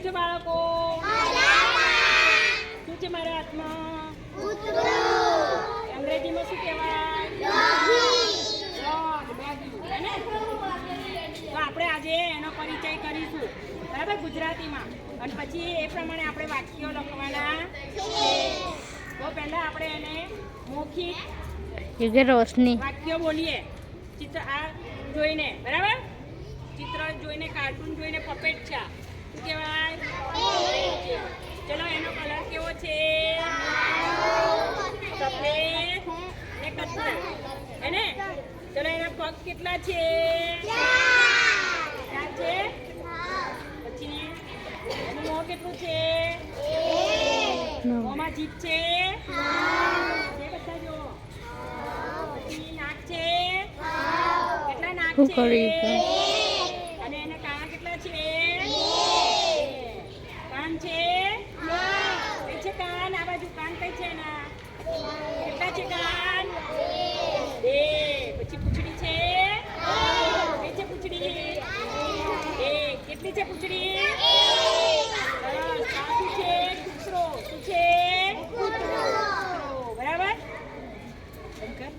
છો બાળકો? શું છે મારા હાથમાં? અંગ્રેજીમાં શું કહેવાય? તો આપણે આજે એનો પરિચય કરીશું, બરાબર, ગુજરાતીમાં. અને પછી એ પ્રમાણે આપણે વાક્યો લખવાના છે. તો પહેલાં આપણે એને મૌખિક રોશની વાક્યો બોલીએ. ચિત્ર આ જોઈને, બરાબર, ચિત્ર જોઈને, કાર્ટૂન જોઈને પપેટ છે. શું કહેવાય? ચલો, એનો કલર કેવો છે? સફેદ ને કથ્થઈ. એને ચલો, એના પગ કેટલા છે? 4 છે. પછી એનું મોં કેટલું છે? મોંમાં જીભ છે? બધા જો. પછી નાક છે? કેટલા નાક છે? અને એના કાન કેટલા છે? કાન છે? કઈ છે કાન? આ બાજુ કાન કઈ છે એના? કેટલા છે કાન? 2. પછી પૂંછડી છે? કઈ છે પૂંછડી? 1. કેટલી છે પૂંછડી?